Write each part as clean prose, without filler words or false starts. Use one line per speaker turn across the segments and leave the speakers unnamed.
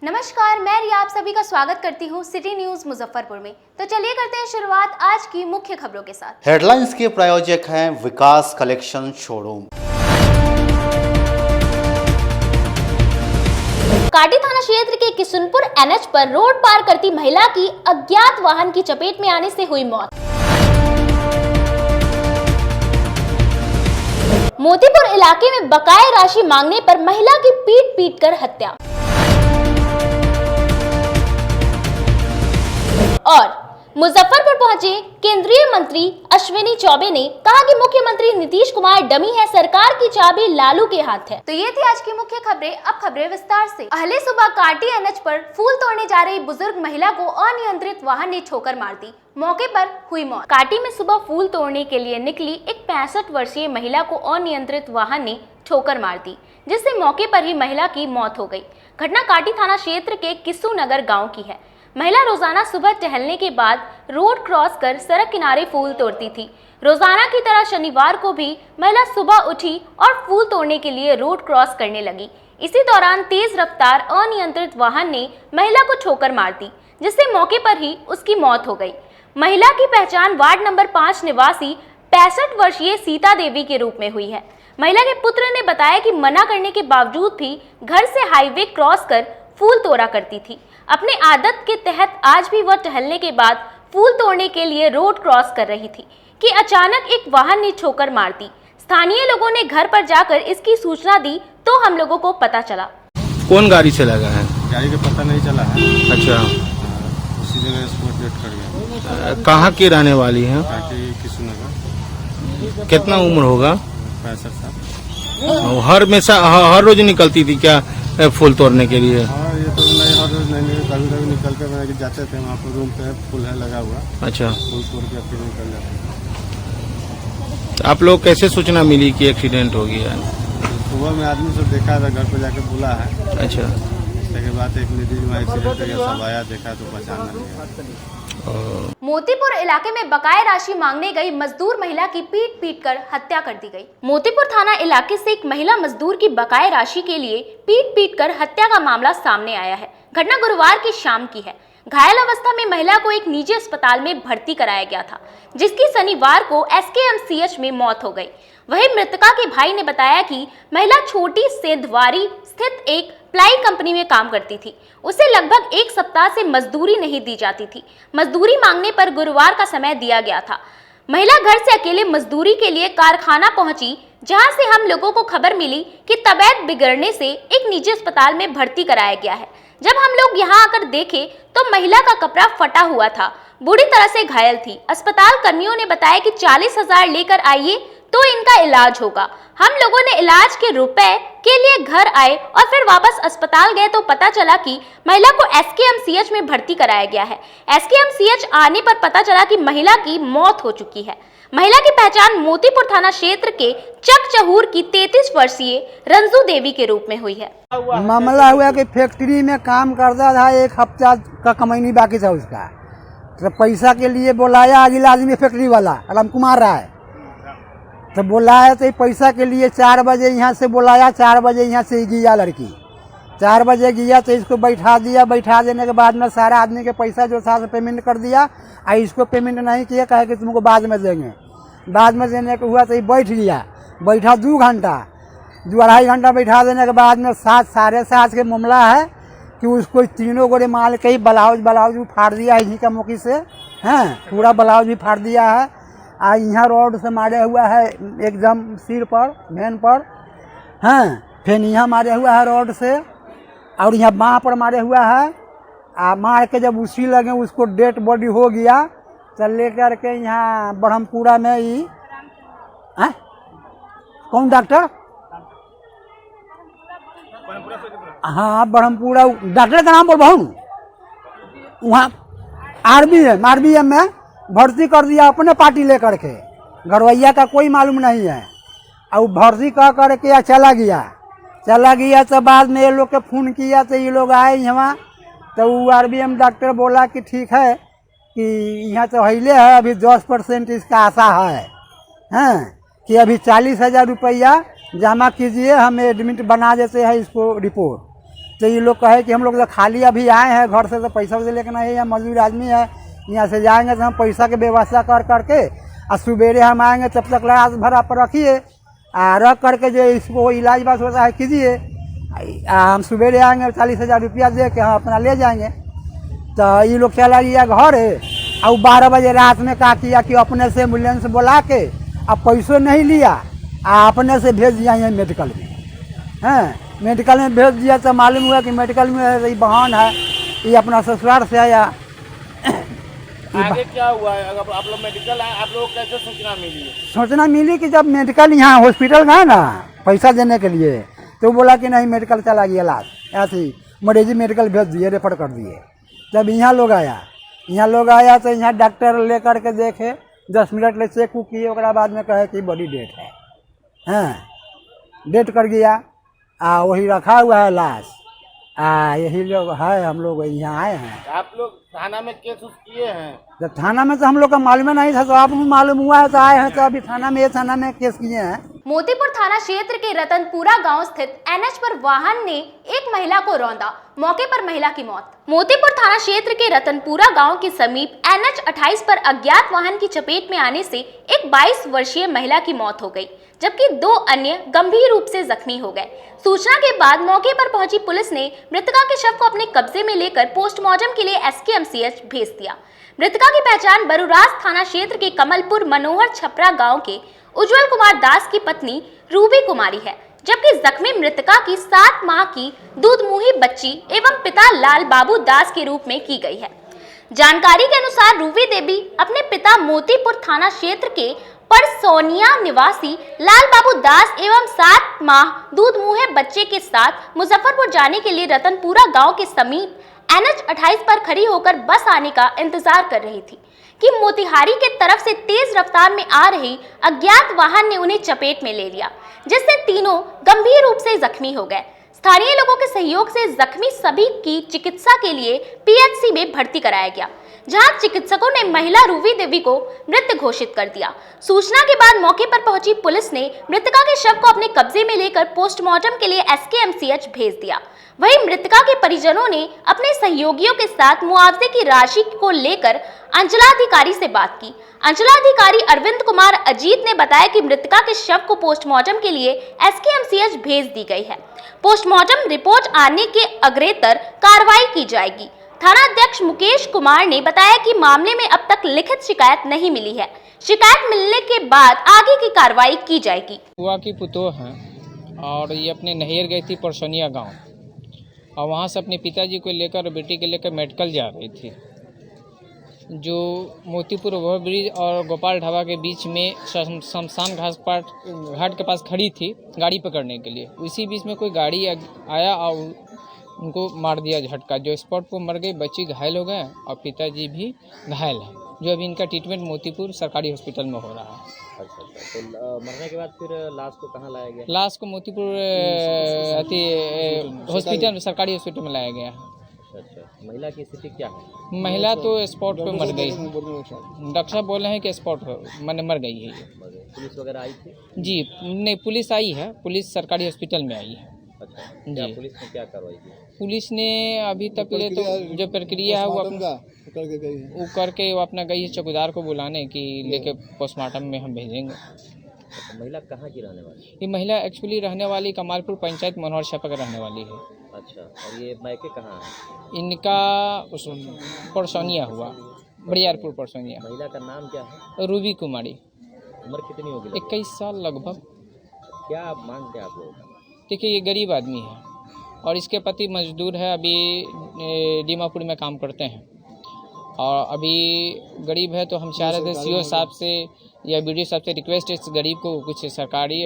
नमस्कार, मैं रिया आप सभी का स्वागत करती हूँ सिटी न्यूज मुजफ्फरपुर में। तो चलिए करते हैं शुरुआत आज की मुख्य खबरों के साथ।
हेडलाइंस के प्रायोजक हैं विकास कलेक्शन शोरूम।
काटी थाना क्षेत्र के किशुनपुर एनएच पर रोड पार करती महिला की अज्ञात वाहन की चपेट में आने से हुई मौत। मोतीपुर इलाके में बकाया राशि मांगने पर महिला की पीट कर हत्या। और मुजफ्फरपुर पहुंचे केंद्रीय मंत्री अश्विनी चौबे ने कहा कि मुख्यमंत्री नीतीश कुमार डमी है, सरकार की चाबी लालू के हाथ है। तो ये थी आज की मुख्य खबरें। अब खबरें विस्तार से। अहले सुबह काटी एनएच पर फूल तोड़ने जा रही बुजुर्ग महिला को अनियंत्रित वाहन ने ठोकर मार दी, मौके पर हुई मौत। काटी में सुबह फूल तोड़ने के लिए निकली एक 65 वर्षीय महिला को अनियंत्रित वाहन ने ठोकर मार दी, जिससे मौके पर ही महिला की मौत हो गई। घटना काटी थाना क्षेत्र के किस्सू नगर गाँव की है। महिला रोजाना सुबह टहलने के बाद रोड क्रॉस कर सड़क किनारे फूल तोड़ती थी। रोजाना की तरह शनिवार को भी महिला सुबह उठी और फूल तोड़ने के लिए रोड क्रॉस करने लगी। इसी दौरान तेज रफ्तार अनियंत्रित वाहन ने महिला को ठोकर मार दी, जिससे मौके पर ही उसकी मौत हो गई। महिला की पहचान वार्ड नंबर 5 निवासी 65 वर्षीय सीता देवी के रूप में हुई है। महिला के पुत्र ने बताया कि मना करने के बावजूद भी घर से हाईवे क्रॉस कर फूल तोड़ा करती थी। अपने आदत के तहत आज भी वह टहलने के बाद फूल तोड़ने के लिए रोड क्रॉस कर रही थी कि अचानक एक वाहन ने ठोकर मार दी। स्थानीय लोगों ने घर पर जाकर इसकी सूचना दी तो हम लोगों को पता चला।
कौन गाड़ी से लगा है?
गाड़ी का पता नहीं चला है।
अच्छा,
उसी जगह स्पॉट डेट कर गया।
कहाँ की रहने वाली है?
किशु नगर।
कितना उम्र होगा?
65 साल।
हर रोज निकलती थी क्या फूल तोड़ने के लिए?
हाँ, ये तो नहीं, हर रोज नहीं, कभी कभी निकल कर मैंने जाते थे, वहाँ पर रूम पे फूल है लगा हुआ।
अच्छा,
फूल तोड़ के फिर निकल जाते।
तो आप लोग कैसे सूचना मिली कि एक्सीडेंट हो गया?
सुबह में आदमी सब देखा था, घर पर जाके बुला है।
अच्छा,
उसके बाद एक नीतीश वहाँ एक्सीडेंट हो गया, सब आया देखा तो पहचान नहीं।
मोतीपुर इलाके में बकाया राशि मांगने गई मजदूर महिला की पीट कर हत्या कर दी गई। मोतीपुर थाना इलाके से एक महिला मजदूर की बकाया राशि के लिए पीट कर हत्या का मामला सामने आया है। घटना गुरुवार की शाम की है। घायल अवस्था में महिला को एक निजी अस्पताल में भर्ती कराया गया था, जिसकी शनिवार को SKMCH में मौत हो गई। वहीं मृतका के भाई ने बताया कि महिला छोटी सेंधवारी स्थित एक प्लाई कंपनी में काम करती थी। उसे लगभग 1 सप्ताह से मजदूरी नहीं दी जाती थी। मजदूरी मांगने पर गुरुवार का समय दिया गया था। महिला घर से अकेले मजदूरी के लिए कारखाना पहुंची, जहां से हम लोगों को खबर मिली कि तबीयत बिगड़ने से एक निजी अस्पताल में भर्ती कराया गया है। जब हम लोग यहां आकर देखे तो महिला का कपड़ा फटा हुआ था, बुरी तरह से घायल थी। अस्पताल कर्मियों ने बताया कि 40,000 लेकर आइए तो इनका इलाज होगा। हम लोगों ने इलाज के रुपए के लिए घर आए और फिर वापस अस्पताल गए तो पता चला कि महिला को SKMCH में भर्ती कराया गया है। SKMCH आने पर पता चला कि महिला की मौत हो चुकी है। महिला की पहचान मोतीपुर थाना क्षेत्र के चकचहूर की 33 वर्षीय रंजू देवी के रूप में हुई है।
मामला हुआ कि फैक्ट्री में काम करता था, 1 हफ्ता का कमाई बाकी था उसका, तो पैसा के लिए बुलाया अगला आदमी फैक्ट्री वाला राम कुमार राय, तो बुलाया तो पैसा के लिए 4 बजे यहाँ से बुलाया। 4 बजे यहाँ से गया लड़की, 4 बजे गया तो इसको बैठा दिया। बैठा देने के बाद में सारा आदमी के पैसा जो था पेमेंट कर दिया, और इसको पेमेंट नहीं किया, कहे कि तुमको बाद में देंगे। बाद में देने को हुआ तो ये बैठ गया। बैठा 2 घंटा, 2-2.5 घंटा बैठा देने के बाद में 7 साढ़े 7 के मामला है कि उसको 3 गोरे माल के ही ब्लाउज भी फाड़ दिया है इसी का मौके से। हैं, पूरा ब्लाउज भी फाड़ दिया है। यहाँ रोड से मारे हुआ है एकदम सिर पर, भेन पर। हैं, फिर यहाँ मारे हुआ है रोड से, और यहाँ बाँह पर मारे हुआ है। मार के जब उसी लगे उसको डेड बॉडी हो गया, तो लेकर के यहाँ ब्रह्मपुरा में ही कौन डॉक्टर? हाँ, ब्रह्मपुरा डॉक्टर का नाम बोल बहु, वहाँ RBM में भर्ती कर दिया अपने पार्टी लेकर के। घरवैया का कोई मालूम नहीं है। और भर्ती कर करके चला गया तो बाद में ये लोग के फोन किया तो ये लोग आए यहाँ, तो वो RBM डॉक्टर बोला कि ठीक है कि यहाँ तो हिले है, अभी 10% इसका आशा है। हैं, कि अभी 40,000 रुपया जमा कीजिए, हम एडमिट बना देते हैं इसको रिपोर्ट। तो ये लोग कहे कि हम लोग तो खाली अभी आए हैं घर से, तो पैसा वैसे लेकर नहीं है, मजदूर आदमी है, यहाँ से जाएंगे तो हम पैसा की व्यवस्था कर करके और सवेरे हम आएंगे, तब तक रात भर आप रखिए, रख करके जो इसको इलाज बात होता है कीजिए, हम सवेरे आएंगे 40,000 रुपया दे के हम अपना ले जाएंगे। तो ये लोग चला लिया घर है, और 12 बजे रात में क्या किया कि अपने से एम्बुलेंस बुला के अब पैसों नहीं लिया, अपने से भेज दिया यहाँ मेडिकल में। हैं मेडिकल में भेज दिया तो मालूम हुआ कि मेडिकल में ये बहन है, ये अपना ससुराल से आया।
आगे क्या हुआ है? अगर आप लोग मेडिकल आए, आप लोग कैसे सूचना मिली?
सूचना मिली कि जब मेडिकल यहाँ हॉस्पिटल गए ना पैसा देने के लिए, तो बोला कि नहीं मेडिकल चला गया लाश, ऐसे ही मरीजी मेडिकल भेज दिए, रेफर कर दिए। जब यहाँ लोग आया तो यहाँ डॉक्टर ले करके देखे, 10 मिनट ले चेक किए, उसके बाद में कहे कि बॉडी डेट है, हैं डेट कर गया, वही रखा हुआ है लाश। यही लोग है, हम लोग यहाँ आए हैं।
आप लोग थाना में केस किए हैं?
जब थाना में तो हम लोग का मालूम नहीं था, तो आप मालूम हुआ है तो आए हैं, तो अभी थाना में केस किए हैं।
मोतीपुर थाना क्षेत्र के रतनपुरा गांव स्थित एनएच पर वाहन ने एक महिला को रौंदा, मौके पर महिला की मौत। मोतीपुर थाना क्षेत्र के रतनपुरा गांव के समीप एनएच 28 पर अज्ञात वाहन की चपेट में आने से एक 22 वर्षीय महिला की मौत हो गई, जबकि 2 अन्य गंभीर रूप से जख्मी हो गए। सूचना के बाद मौके पर पहुंची पुलिस ने मृतका के शव को अपने कब्जे में लेकर पोस्टमार्टम के लिए एसकेएमसीएच भेज दिया। मृतका की पहचान बरूराज थाना क्षेत्र के कमलपुर मनोहर छपरा गांव के उज्जवल कुमार दास की पत्नी रूबी कुमारी है, जबकि जख्मी मृतका की 7 माह की दूधमुही बच्ची एवं पिता लाल बाबू दास के रूप में की गई है। जानकारी के अनुसार रूबी देवी अपने पिता मोतीपुर थाना क्षेत्र के परसोनिया निवासी लाल बाबू दास एवं 7 माह दूधमुहे बच्चे के साथ मुजफ्फरपुर जाने के लिए रतनपुरा गांव के समीप एनएच 28 पर खड़ी होकर बस आने का इंतजार कर रही थी कि मोतिहारी के तरफ से तेज रफ्तार में आ रही अज्ञात वाहन ने उन्हें चपेट में ले लिया, जिससे तीनों गंभीर रूप से जख्मी हो गए। स्थानीय लोगों के सहयोग से जख्मी सभी की चिकित्सा के लिए पीएचसी में भर्ती कराया गया, जहां चिकित्सकों ने महिला रूबी देवी को मृत घोषित कर दिया। सूचना के बाद मौके पर पहुंची पुलिस ने मृतका के शव को अपने कब्जे में लेकर पोस्टमार्टम के लिए एसकेएमसीएच भेज दिया। वहीं मृतका के परिजनों ने अपने सहयोगियों के साथ मुआवजे की राशि को लेकर अंचलाधिकारी से बात की। अंचलाधिकारी अरविंद कुमार अजीत ने बताया कि मृतका के शव को पोस्टमार्टम के लिए एसकेएमसीएच भेज दी गई है। पोस्टमार्टम रिपोर्ट आने के अग्रेतर कार्रवाई की जाएगी। थाना अध्यक्ष मुकेश कुमार ने बताया कि मामले में अब तक लिखित शिकायत नहीं मिली है। शिकायत मिलने के बाद आगे की कार्रवाई की जाएगी।
बुआ की पुतोह है और ये अपने नहर गई थी परसोनिया गांव, और वहाँ से अपने पिताजी को लेकर बेटी के लेकर मेडिकल जा रही थी, जो मोतीपुर ओवरब्रिज और गोपाल ढाबा के बीच में शमशान घाट के पास खड़ी थी गाड़ी पकड़ने के लिए। उसी बीच में कोई गाड़ी आया और उनको मार दिया झटका, जो स्पॉट पर मर गई। बच्ची घायल हो गए और पिताजी भी घायल है, जो अभी इनका ट्रीटमेंट मोतीपुर सरकारी हॉस्पिटल में हो रहा है।
अच्छा, तो मरने के बाद फिर लाश को कहाँ लाया गया?
लाश को मोतीपुर हॉस्पिटल, सरकारी हॉस्पिटल में लाया गया है।
अच्छा, महिला की स्थिति क्या है?
महिला तो स्पॉट पे मर गई। डॉक्टर साहब बोल रहे हैं कि स्पॉट मैंने मर गई है।
पुलिस वगैरह आई थी?
जी नहीं, पुलिस आई है, पुलिस सरकारी हॉस्पिटल में आई है।
अच्छा,
जी
पुलिस ने क्या कार्रवाई की?
पुलिस ने अभी तक ले तो जो प्रक्रिया है वो करके वो अपना गई है चौकीदार को बुलाने की लेके पोस्टमार्टम में हम भेजेंगे।
तो महिला कहाँ की रहने वाली?
ये महिला एक्चुअली रहने वाली कमालपुर पंचायत मनोहर छपरा रहने वाली है।
अच्छा, और ये मायके कहाँ है?
इनका परसोनिया हुआ, बरियारपुर परसोनिया।
महिला का नाम क्या है?
रूबी कुमारी।
उम्र कितनी होगी?
21 साल लगभग।
क्या आप मांगते हैं आप लोग?
देखिए, ये गरीब आदमी है और इसके पति मजदूर है, अभी दीमापुर में काम करते हैं और अभी गरीब है। तो हम चाह रहे थे सीओ साहब से या बीडीओ साहब से रिक्वेस्ट है, इस गरीब को कुछ सरकारी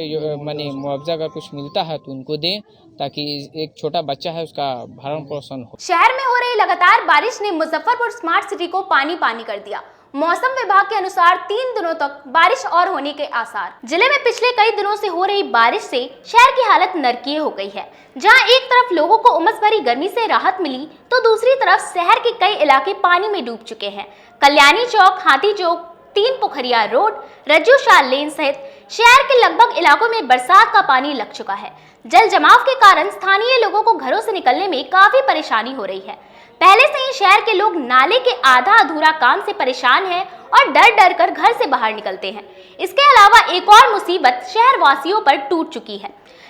माने मुआवजा अगर कुछ मिलता है तो उनको दें, ताकि एक छोटा बच्चा है उसका भरण पोषण हो।
शहर में हो रही लगातार बारिश ने मुजफ्फरपुर स्मार्ट सिटी को पानी पानी कर दिया। मौसम विभाग के अनुसार 3 दिनों तक बारिश और होने के आसार। जिले में पिछले कई दिनों से हो रही बारिश से शहर की हालत नरकीय हो गई है। जहां एक तरफ लोगों को उमस भरी गर्मी से राहत मिली, तो दूसरी तरफ शहर के कई इलाके पानी में डूब चुके हैं। कल्याणी चौक, हाथी चौक, 3 पोखरिया रोड, रज्जू शाह लेन सहित शहर के लगभग इलाकों में बरसात का पानी लग चुका है। जल जमाव के कारण स्थानीय लोगों को घरों से निकलने में काफी परेशानी हो रही है। पहले से ही शहर के लोग नाले के आधा अधूरा काम से परेशान हैं और डर डर कर घर से बाहर निकलते हैं। इसके अलावा एक और मुसीबत शहर वासियों पर टूट चुकी है।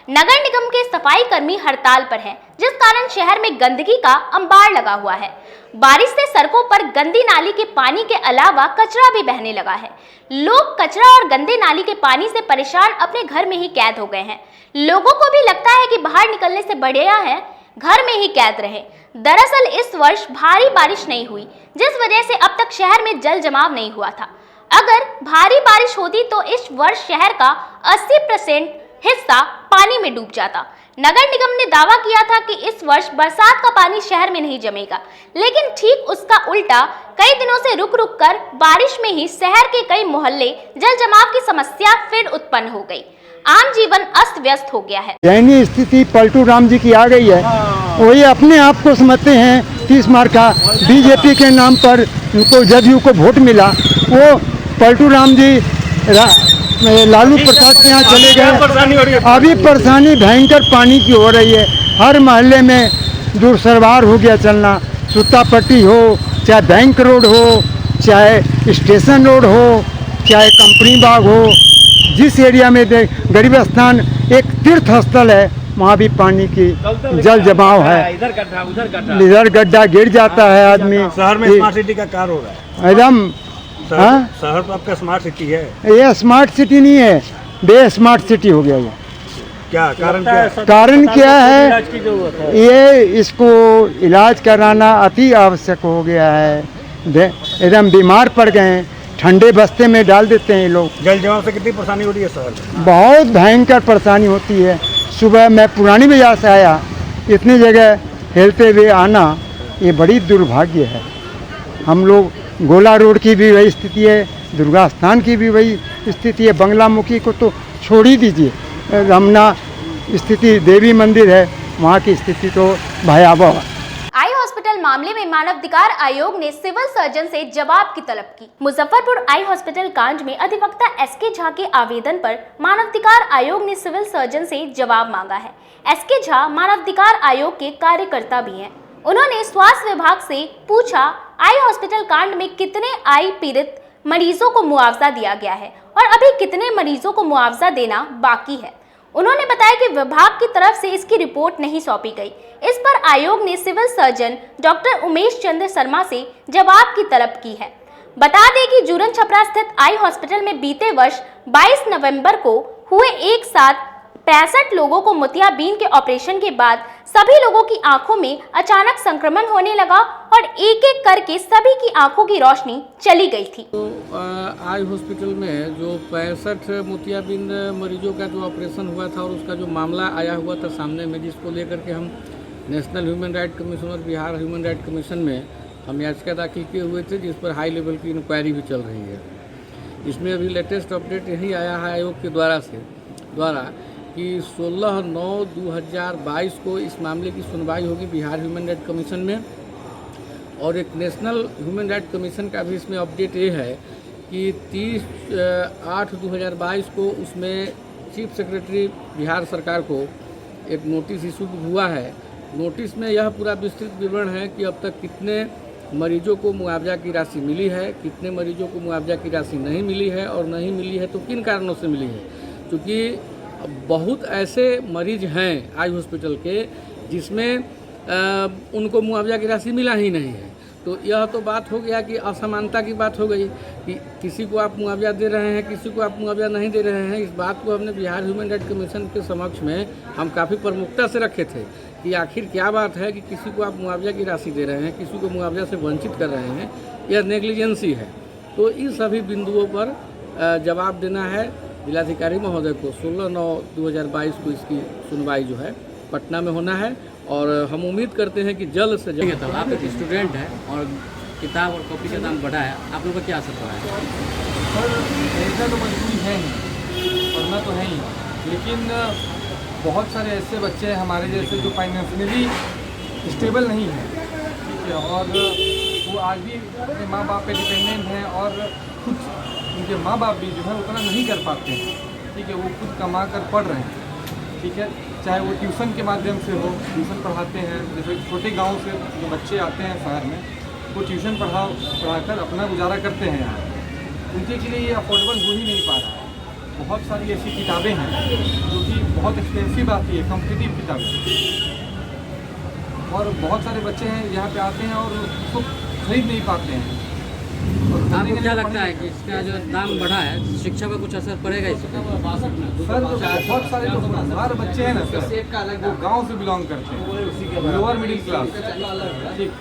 नगर निगम के सफाई कर्मी हड़ताल पर हैं, जिस कारण शहर में गंदगी का अंबार लगा हुआ है। बारिश से सड़कों पर गंदी नाली के पानी के अलावा कचरा भी बहने लगा है। लोग कचरा और गंदे नाली के पानी से परेशान अपने घर में ही कैद हो गए हैं। लोगों को भी लगता है कि बाहर निकलने से बढ़िया है घर में ही कैद रहे। दरअसल इस वर्ष भारी बारिश नहीं हुई, जिस वजह से अब तक शहर में जल जमाव नहीं हुआ था। अगर भारी बारिश होती तो इस वर्ष शहर का 80% हिस्सा पानी में डूब जाता। नगर निगम ने दावा किया था कि इस वर्ष बरसात का पानी शहर में नहीं जमेगा, लेकिन ठीक उसका उल्टा कई दिनों से रुक रुक कर बारिश में ही शहर के कई मोहल्ले जल जमाव की समस्या फिर उत्पन्न हो गई। आम जीवन अस्त व्यस्त हो गया है।
दयनीय स्थिति पलटू राम जी की आ गई है। वही अपने आप को समझते हैं 30 मार्च का बीजेपी के नाम पर उनको जदयू को वोट मिला। वो पलटू राम जी लालू प्रसाद के यहाँ चले गए। अभी परेशानी भयंकर पानी की हो रही है। हर मोहल्ले में दूरसरवार हो गया चलना। सुत्ता पट्टी हो, चाहे बैंक रोड हो, चाहे स्टेशन रोड हो, चाहे कंपनी बाग हो, जिस एरिया में गरीब स्थान एक तीर्थ स्थल है, वहाँ भी पानी की जल जमाव है। इधर गड्ढा गिर जाता है आदमी।
शहर में स्मार्ट सिटी का कार्य हो रहा है
एकदम।
शहर तो आपका स्मार्ट सिटी है।
ये स्मार्ट सिटी नहीं है, बे स्मार्ट सिटी हो गया ये।
क्या कारण क्या है?
कारण क्या है? ये इसको इलाज कराना अति आवश्यक हो गया है। एकदम बीमार पड़ गए हैं, ठंडे बस्ते में डाल देते हैं ये लोग।
जल जमाव से कितनी परेशानी हो रही है शहर में?
बहुत भयंकर परेशानी होती है। सुबह मैं पुरानी बाजार से आया, इतनी जगह हिलते हुए आना ये बड़ी दुर्भाग्य है। हम लोग गोला रोड की भी वही स्थिति है, दुर्गा स्थान की भी वही स्थिति है। बंगला मुखी को तो छोड़ ही दीजिए, रमना स्थिति देवी मंदिर है, वहाँ की स्थिति तो भयावह है।
आई हॉस्पिटल मामले में मानवाधिकार आयोग ने सिविल सर्जन से जवाब की तलब की। मुजफ्फरपुर आई हॉस्पिटल कांड में अधिवक्ता एसके झा के आवेदन पर मानवाधिकार आयोग ने सिविल सर्जन से जवाब मांगा है। एसके झा मानवाधिकार आयोग के कार्यकर्ता भी हैं। उन्होंने स्वास्थ्य विभाग से पूछा, आई हॉस्पिटल कांड में कितने आई पीड़ित मरीजों को मुआवजा दिया गया है और अभी कितने मरीजों को मुआवजा देना बाकी है। उन्होंने बताया कि विभाग की तरफ से इसकी रिपोर्ट नहीं सौंपी गई। इस पर आयोग ने civil surgeon doctor Umesh Chandra Sharma से जवाब की तलब की है। बता दें कि जूरन छपरा स्थित आई हॉस्पिटल में बीते वर्ष 22 नवंबर को हुए एक साथ 65 लोगों को मोतियाबिंद के ऑपरेशन के बाद सभी लोगों की आंखों में अचानक संक्रमण होने लगा और एक एक करके सभी की आंखों की रोशनी चली गई थी।
तो आई हॉस्पिटल में जो 65 मोतियाबिंद मरीजों का जो ऑपरेशन हुआ था और उसका जो मामला आया हुआ था सामने में, जिसको लेकर के हम नेशनल ह्यूमन राइट कमीशन और बिहार ह्यूमन राइट कमीशन में हम याचिका दाखिल किए हुए थे, जिस पर हाई लेवल की इंक्वायरी भी चल रही है। इसमें अभी लेटेस्ट अपडेट यही आया है आयोग के द्वारा कि 16/9/2022 को इस मामले की सुनवाई होगी बिहार ह्यूमन राइट कमीशन में। और एक नेशनल ह्यूमन राइट कमीशन का भी इसमें अपडेट ये है कि 30/8/2022 को उसमें चीफ सेक्रेटरी बिहार सरकार को एक नोटिस इशू हुआ है। नोटिस में यह पूरा विस्तृत विवरण है कि अब तक कितने मरीजों को मुआवजा की राशि मिली है, कितने मरीजों को मुआवजा की राशि नहीं मिली है, और नहीं मिली है तो किन कारणों से मिली है। क्योंकि बहुत ऐसे मरीज हैं आई हॉस्पिटल के जिसमें उनको मुआवजा की राशि मिला ही नहीं है। तो यह तो बात हो गया कि असमानता की बात हो गई कि किसी को आप मुआवजा दे रहे हैं, किसी को आप मुआवजा नहीं दे रहे हैं। इस बात को हमने बिहार ह्यूमन राइट कमीशन के समक्ष में हम काफ़ी प्रमुखता से रखे थे कि आखिर क्या बात है कि किसी को आप मुआवजा की राशि दे रहे हैं, किसी को मुआवजा से वंचित कर रहे हैं, यह नेग्लिजेंसी है। तो इन सभी बिंदुओं पर जवाब देना है जिलाधिकारी महोदय को। 16/9/2022 को इसकी सुनवाई जो है पटना में होना है और हम उम्मीद करते हैं कि जल्द से जल्द।
तब आप एक स्टूडेंट हैं और किताब और कॉपी का दाम बढ़ा है, आप लोगों का क्या असर पड़ा है?
ऐसा तो मजबूरी है ही, पढ़ना तो है ही, लेकिन बहुत सारे ऐसे बच्चे हैं हमारे जैसे जो फाइनेंशियली स्टेबल नहीं है, ठीक है, और वो आज भी अपने माँ बाप पे डिपेंडेंट हैं और कुछ उनके माँ बाप भी जो है उतना नहीं कर पाते हैं। ठीक है, वो खुद कमा कर पढ़ रहे हैं, ठीक है, चाहे वो ट्यूशन के माध्यम से हो, ट्यूशन पढ़ाते हैं, जैसे छोटे गांव से जो बच्चे आते हैं शहर में, वो ट्यूशन पढ़ाकर अपना गुजारा करते हैं यहाँ, उनके लिए ये अफोर्डेबल हो ही नहीं पा रहा है। बहुत सारी ऐसी किताबें हैं जो कि बहुत एक्सपेंसिव आती है, कॉम्पिटिटिव किताबें, और बहुत सारे बच्चे हैं यहाँ पे आते हैं और उसको खरीद नहीं पाते हैं।
आपको क्या लगता है कि इसका जो दाम बढ़ा है, शिक्षा पर कुछ असर पड़ेगा इसका?
सर, बहुत सारे जो हमारे बच्चे हैं ना सर, वो गांव से बिलोंग करते हैं, लोअर मिडिल क्लास, ठीक,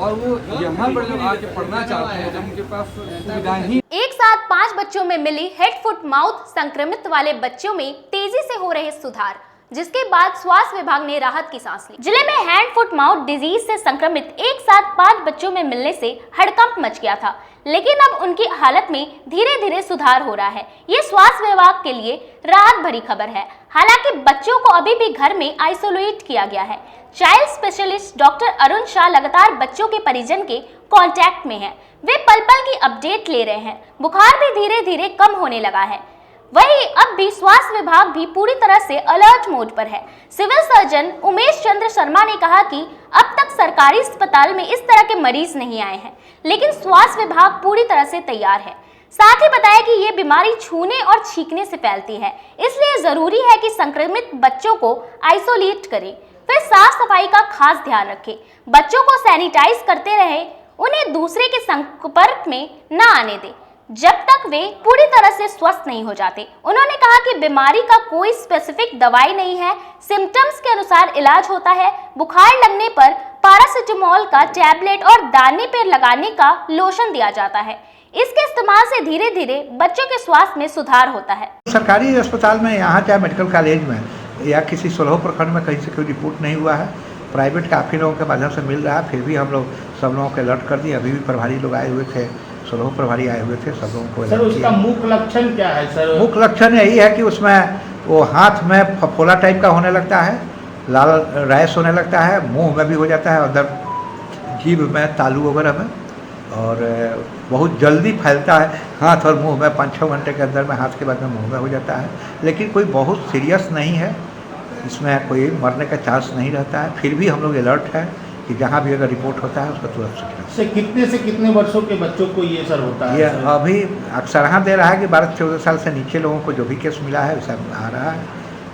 और वो यहाँ पर जब आके पढ़ना चाहते हैं, जब उनके पास सुविधाएं ही।
एक साथ 5 बच्चों में मिली हेड फुट माउथ संक्रमित वाले बच्चों में तेजी से हो रहे सुधार, जिसके बाद स्वास्थ्य विभाग ने राहत की सांस ली। जिले में हैंड फुट माउथ डिजीज से संक्रमित एक साथ 5 बच्चों में मिलने से हड़कंप मच गया था, लेकिन अब उनकी हालत में धीरे धीरे सुधार हो रहा है। ये स्वास्थ्य विभाग के लिए राहत भरी खबर है। हालांकि बच्चों को अभी भी घर में आइसोलेट किया गया है। Child specialist doctor Arun Shah लगातार बच्चों के परिजन के कांटेक्ट में हैं। वे पल पल की अपडेट ले रहे हैं। बुखार भी धीरे धीरे कम होने लगा है। वहीं अब भी स्वास्थ्य विभाग भी पूरी तरह से अलर्ट मोड पर है। सिविल सर्जन उमेश चंद्र शर्मा ने कहा कि अब तक सरकारी अस्पताल में इस तरह के मरीज नहीं आए हैं, लेकिन स्वास्थ्य विभाग पूरी तरह से तैयार है। साथ ही बताया कि ये बीमारी छूने और छींकने से फैलती है, इसलिए जरूरी है कि संक्रमित बच्चों को आइसोलेट करें, फिर साफ सफाई का खास ध्यान रखें, बच्चों को सैनिटाइज करते रहें, उन्हें दूसरे के संपर्क में न आने दें जब तक वे पूरी तरह से स्वस्थ नहीं हो जाते। उन्होंने कहा कि बीमारी का कोई स्पेसिफिक दवाई नहीं है, सिम्टम्स के अनुसार इलाज होता है। बुखार लगने पर पैरासिटामोल का टैबलेट और दाने पर लगाने का लोशन दिया जाता है। इसके इस्तेमाल से धीरे धीरे बच्चों के स्वास्थ्य में सुधार होता है।
सरकारी अस्पताल में यहाँ चाहे मेडिकल कॉलेज में या किसी 16 प्रखंड में कहीं से कोई रिपोर्ट नहीं हुआ है। प्राइवेट काफ़ी लोगों के माध्यम से मिल रहा है, फिर भी हम लोग सब लोगों को अलर्ट कर दिए। अभी भी प्रभारी लोग आए हुए थे, 16 प्रभारी आए हुए थे, सब लोगों को।
सर, उसका मुख्य लक्षण क्या है सर?
मुख्य लक्षण यही है कि उसमें वो हाथ में फफोला टाइप का होने लगता है, लाल रैश होने लगता है, मुंह में भी हो जाता है, अंदर जीभ में, तालू वगैरह में, और बहुत जल्दी फैलता है हाथ और मुंह में। 5-6 घंटे के अंदर में हाथ के बाद में मुंह में हो जाता है, लेकिन कोई बहुत सीरियस नहीं है, इसमें कोई मरने का चांस नहीं रहता है। फिर भी हम लोग अलर्ट है कि जहाँ भी अगर रिपोर्ट होता है उसका तुरंत
से कितने वर्षों के बच्चों को ये सर होता है?
ये अभी अक्सर दे रहा है कि 12-14 साल से नीचे लोगों को जो भी केस मिला है वैसा आ रहा है,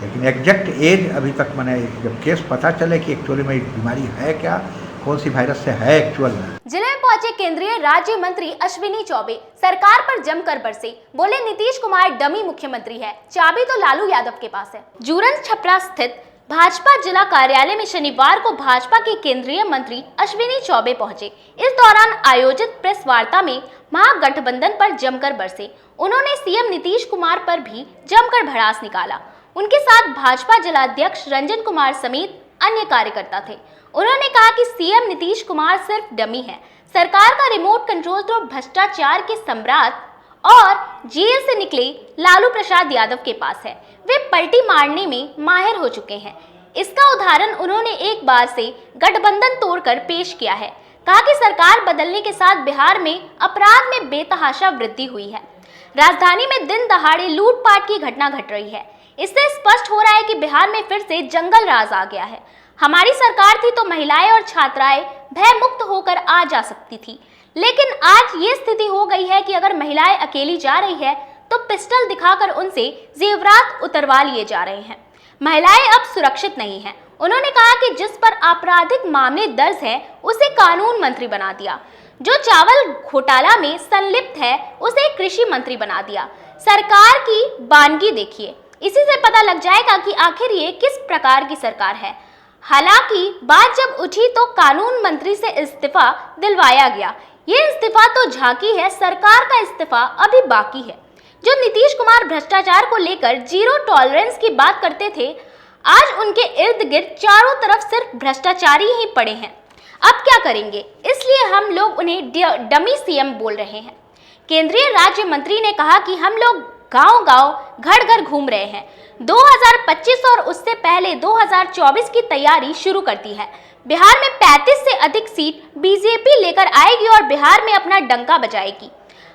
लेकिन एग्जैक्ट एज अभी तक मैंने जब केस पता चले कि एक्चुअली में बीमारी है क्या, कौन सी वायरस से है एक्चुअल में।
जिले में पहुंचे केंद्रीय राज्य मंत्री अश्विनी चौबे सरकार पर जमकर बरसे। बोले नीतीश कुमार डमी मुख्यमंत्री है, चाबी तो लालू यादव के पास है। जूरन छपरा स्थित भाजपा जिला कार्यालय में शनिवार को भाजपा के केंद्रीय मंत्री अश्विनी चौबे पहुंचे। इस दौरान आयोजित प्रेस वार्ता में महागठबंधन पर जमकर बरसे। उन्होंने सीएम नीतीश कुमार पर भी जमकर भड़ास निकाला। उनके साथ भाजपा जिला अध्यक्ष रंजन कुमार समेत अन्य कार्यकर्ता थे। उन्होंने कहा कि सीएम नीतीश कुमार सिर्फ डमी है, सरकार का रिमोट कंट्रोल तो भ्रष्टाचार के सम्राट और जेल से निकले लालू प्रसाद यादव के पास है। वे पलटी मारने में माहिर हो चुके हैं। इसका उदाहरण उन्होंने एक बार से गठबंधन तोड़कर पेश किया है। कहा कि सरकार बदलने के साथ बिहार में अपराध में बेतहाशा वृद्धि हुई है। राजधानी में दिन दहाड़े लूटपाट की घटना घट रही है। इससे स्पष्ट हो रहा है कि बिहार में फिर से जंगल राज आ गया है। हमारी सरकार थी तो महिलाएं और छात्राएं भय मुक्त होकर आ जा सकती थी, लेकिन आज ये स्थिति हो गई है कि अगर महिलाएं अकेली जा रही है तो पिस्टल दिखाकर उनसे जेवरात उतरवा लिए जा रहे हैं। महिलाएं अब सुरक्षित नहीं हैं। उन्होंने कहा कि जिस पर आपराधिक मामले दर्ज है उसे कानून मंत्री बना दिया, जो चावल घोटाला में संलिप्त है उसे कृषि मंत्री बना दिया। सरकार की बानगी देखिए, इसी से पता लग जाएगा कि आखिर ये किस प्रकार की सरकार है। हालांकि बात जब उठी तो कानून मंत्री से इस्तीफा दिलवाया गया। ये इस्तीफा तो झांकी है, सरकार का इस्तीफा अभी बाकी है। जो नीतीश कुमार भ्रष्टाचार को लेकर जीरो टॉलरेंस की बात करते थे, आज उनके इर्द गिर्द चारों तरफ सिर्फ भ्रष्टाचारी ही पड़े हैं। अब क्या करेंगे, इसलिए हम लोग उन्हें डमी सीएम बोल रहे हैं। केंद्रीय राज्य मंत्री ने कहा कि हम लोग गांव-गांव, घर-घर घूम रहे हैं। 2025 और उससे पहले 2024 की तैयारी शुरू कर दी है। बिहार में 35 से अधिक सीट बीजेपी लेकर आएगी और बिहार में अपना डंका बजाएगी।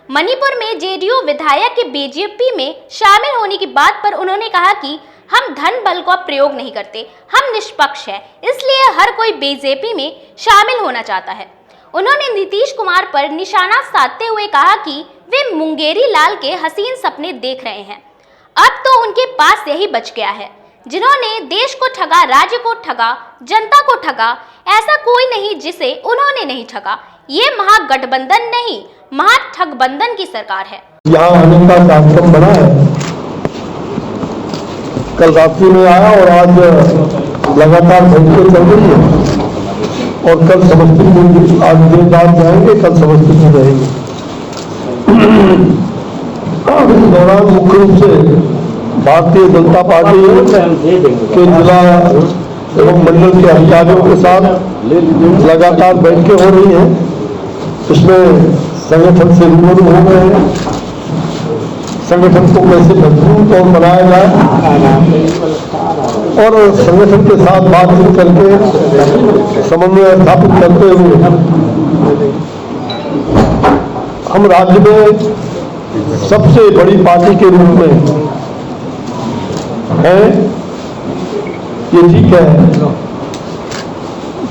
मणिपुर में जेडीयू विधायक के बीजेपी में शामिल होने की बात पर उन्होंने कहा कि हम धन बल का प्रयोग नहीं करते, हम निष्पक्ष हैं, इसलिए हर कोई बीजेपी में शामिल होना चाहता है। उन्होंने नीतीश कुमार पर निशाना साधते हुए कहा कि वे मुंगेरी लाल के हसीन सपने देख रहे हैं। अब तो उनके पास यही बच गया है, जिन्होंने देश को ठगा, राज्य को ठगा, जनता को ठगा, ऐसा कोई नहीं जिसे उन्होंने नहीं ठगा। ये महागठबंधन नहीं, महाठगबंधन की सरकार है।
यहाँ आने का कार्यक्रम बना है, कल रात्रि में आया और आज लगातार घंटे चल रही है और कल समस्तीपुर, आज देर रात जाएंगे, कल समस्तीपुर रहेंगे। इस दौरान मुख्य रूप से भारतीय जनता पार्टी के जिला एवं मंडल के अधिकारियों के साथ लगातार बैठकें हो रही हैं। इसमें संगठन से रूबरू हो गए हैं, संगठन को कैसे मजबूत और बनाया जाए और संगठन के साथ बातचीत करके समन्वय स्थापित करते हुए हम राज्य में सबसे बड़ी पार्टी के रूप में है। ये ठीक है,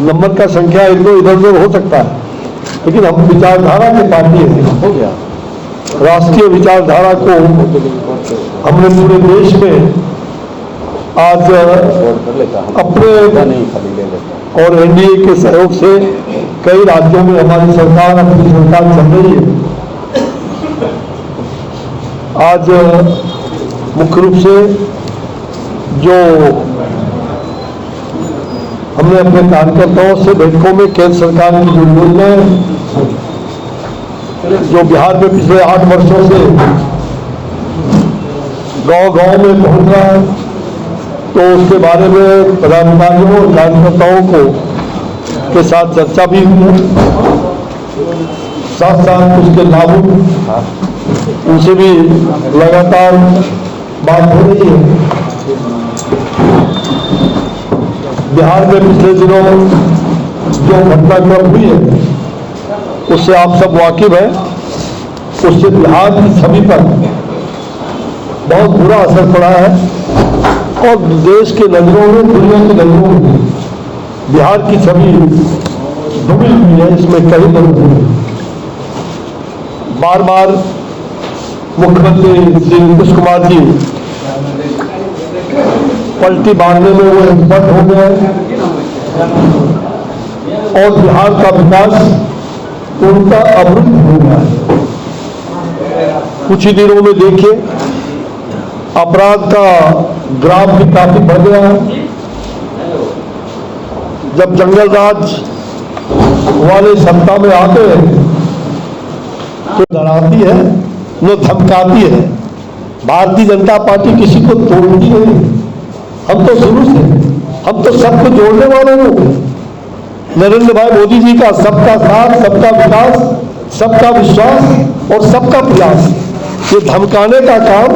नंबर का संख्या इधर उधर हो सकता है, लेकिन हम विचारधारा की पार्टी है। राष्ट्रीय विचारधारा को हमने पूरे देश में आज अपने और एनडीए के सहयोग से कई राज्यों में हमारी सरकार, अपनी सरकार चल रही है। आज मुख्य रूप से जो हमने अपने कार्यकर्ताओं से बैठकों में केंद्र सरकार की जो योजनाएं जो बिहार में पिछले 8 वर्षों से गांव-गांव में पहुंच रहा है, तो उसके बारे में पदाधिकारियों और कार्यकर्ताओं को के साथ चर्चा भी हुई है। साथ साथ उसके लाभों उनसे भी लगातार बात हो रही है। बिहार में पिछले दिनों जो घटनाक्रम हुई है उससे आप सब वाकिफ हैं। उससे बिहार की छवि पर बहुत बुरा असर पड़ा है और देश के नजरों में, दुनिया की नजरों में बिहार की छवि डूबी हुई है, इसमें कहीं नहीं। बार बार मुख्यमंत्री श्री नीतीश कुमार जी पलटी मारने में वो एक्सपर्ट हो गए और बिहार का विकास उनका अवरुद्ध हो गया है। कुछ ही दिनों में देखिए अपराध का ग्राफ भी काफी बढ़ गया है। जब जंगल राज वाले सत्ता में आते हैं तो डराती है, न धमकाती है। भारतीय जनता पार्टी किसी को तोड़ती नहीं। हम तो शुरू से, हम तो सबको जोड़ने वाले लोग हैं। नरेंद्र भाई मोदी जी का सबका साथ, सबका विकास, सबका विश्वास और सबका प्रयास, ये धमकाने का काम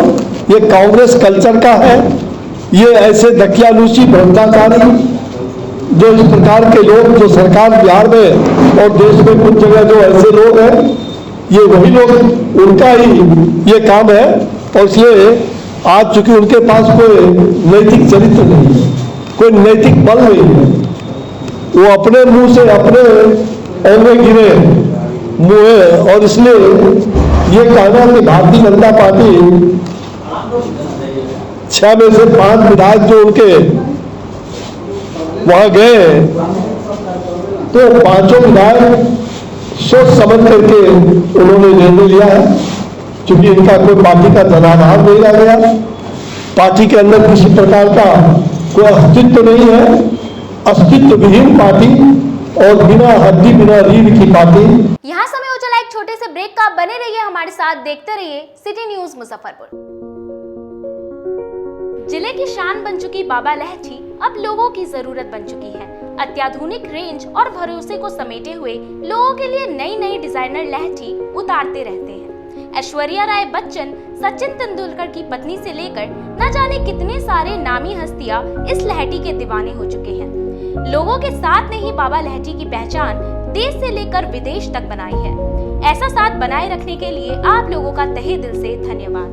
ये कांग्रेस कल्चर का है। ये ऐसे दकियानूसी भ्रष्टाचारी जो इस प्रकार के लोग जो सरकार बिहार में और देश में कुछ जगह जो ऐसे लोग हैं, ये वही लोग, उनका ही ये काम है। और इसलिए आज चूंकि उनके पास कोई नैतिक चरित्र नहीं है, कोई नैतिक बल नहीं है, वो अपने मुंह से अपने ऐवे गिरे मुंह है। और इसलिए ये कहना कि भारतीय जनता पार्टी 6 में से 5 विधायक जो उनके वहां गए तो 5 विधायक सोच समझ करके उन्होंने निर्णय लिया है। क्योंकि इनका कोई पार्टी का जनाधार नहीं रह गया, पार्टी के अंदर किसी प्रकार का कोई अस्तित्व नहीं है, अस्तित्व विहीन पार्टी और बिना हड्डी बिना रीढ़ की पार्टी।
यहाँ समय हो चला एक छोटे से ब्रेक का, बने रहिए हमारे साथ, देखते रहिए सिटी न्यूज मुजफ्फरपुर। जिले की शान बन चुकी बाबा लहठी अब लोगों की जरूरत बन चुकी है। अत्याधुनिक रेंज और भरोसे को समेटे हुए लोगों के लिए नई नई डिजाइनर लहठी उतारते रहते हैं। ऐश्वर्या राय बच्चन, सचिन तेंदुलकर की पत्नी से लेकर न जाने कितने सारे नामी हस्तियां इस लहठी के दीवाने हो चुके हैं। लोगों के साथ नहीं बाबा लहठी की पहचान देश से लेकर विदेश तक बनाई है। ऐसा साथ बनाए रखने के लिए आप लोगों का तहे दिल से धन्यवाद।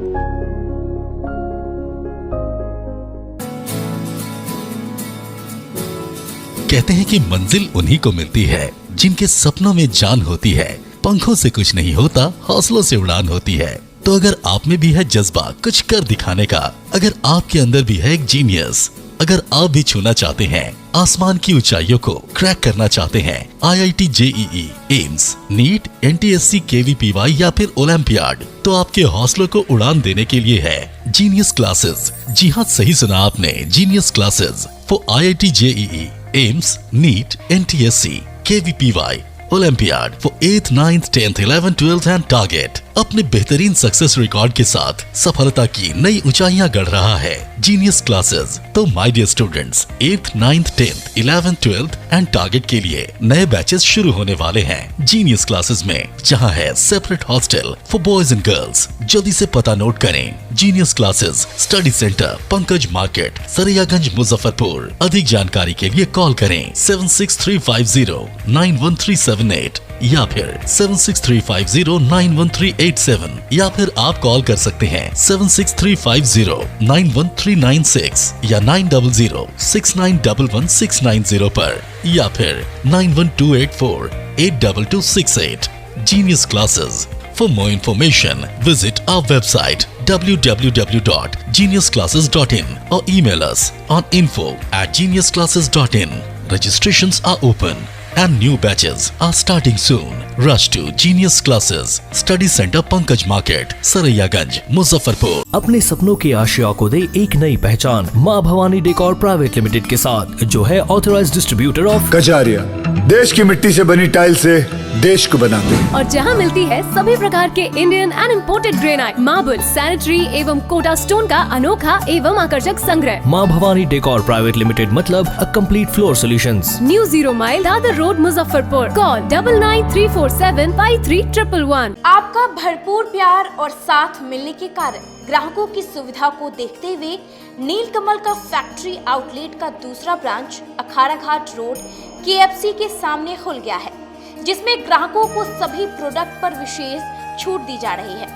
कहते हैं कि मंजिल उन्हीं को मिलती है जिनके सपनों में जान होती है। पंखों से कुछ नहीं होता, हौसलों से उड़ान होती है। तो अगर आप में भी है जज्बा कुछ कर दिखाने का, अगर आपके अंदर भी है एक जीनियस, अगर आप भी छूना चाहते हैं आसमान की ऊंचाइयों को, क्रैक करना चाहते हैं IIT JEE, AIIMS, NEET, NTSC, KVPY या फिर ओलंपियाड, तो आपके हौसलों को उड़ान देने के लिए है जीनियस क्लासेस। जी हाँ, सही सुना आपने, genius classes for IIT JEE, AIIMS, NEET, NTSC, KVPY, olympiad for 8th, 9th, 10th, 11th, 12th and target. अपने बेहतरीन सक्सेस रिकॉर्ड के साथ सफलता की नई ऊंचाइयां गढ़ रहा है जीनियस क्लासेस। तो my dear students, 8th, 9th, 10th, 11th, 12th and target के लिए नए बैचेस शुरू होने वाले हैं जीनियस क्लासेस में, जहां है separate hostel for boys and girls. जल्दी से पता नोट करें, genius classes, study centre, Pankaj market, Saraiyaganj, Muzaffarpur. अधिक जानकारी के लिए कॉल करें 7635091378 या फिर 7635091387 या फिर आप कॉल कर सकते हैं 7635091396 या 9006911690 पर या फिर 9128482268। Genius Classes. For more information, visit our website www.geniusclasses.in or email us on info@geniusclasses.in. Registrations are open and new batches are starting soon. Rush to Genius Classes, Study Center, Pankaj Market, Saraiyaganj, Muzaffarpur.
अपने सपनों की आशिया को दे एक नई पहचान माँ Bhavani decor private limited के साथ, जो है ऑथराइज्ड डिस्ट्रीब्यूटर ऑफ
कजारिया। देश की मिट्टी से बनी टाइल से देश को बनाते हैं।
और जहां मिलती है सभी प्रकार के Indian and imported granite, marble, sanitary एवं कोटा स्टोन का अनोखा एवं आकर्षक संग्रह।
माँ भवानी डेकोर प्राइवेट लिमिटेड मतलब a complete floor solutions.
New 0 mile Dadar road, Muzaffarpur. Call 9934753111।
आपका भरपूर प्यार और साथ मिलने के कारण ग्राहकों की सुविधा को देखते हुए नीलकमल का फैक्ट्री आउटलेट का दूसरा ब्रांच अखाड़ा घाट रोड KFC के सामने खुल गया है, जिसमें ग्राहकों को सभी प्रोडक्ट पर विशेष छूट दी जा रही है।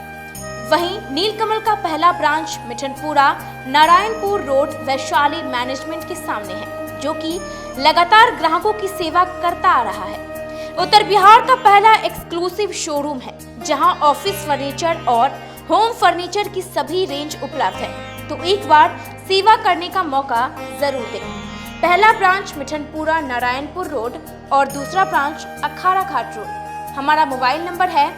वहीं नीलकमल का पहला branch Mithanpura Narayanpur road Vaishali management के सामने है, जो कि लगातार ग्राहकों की सेवा करता आ रहा है। उत्तर बिहार का पहला एक्सक्लूसिव शोरूम है, जहां ऑफिस फर्नीचर और होम फर्नीचर की सभी रेंज उपलब्ध है। तो एक बार सेवा करने का मौका जरूर दें। पहला ब्रांच मिठनपुरा नारायणपुर रोड और दूसरा ब्रांच अखाड़ा घाट रोड। हमारा मोबाइल नंबर है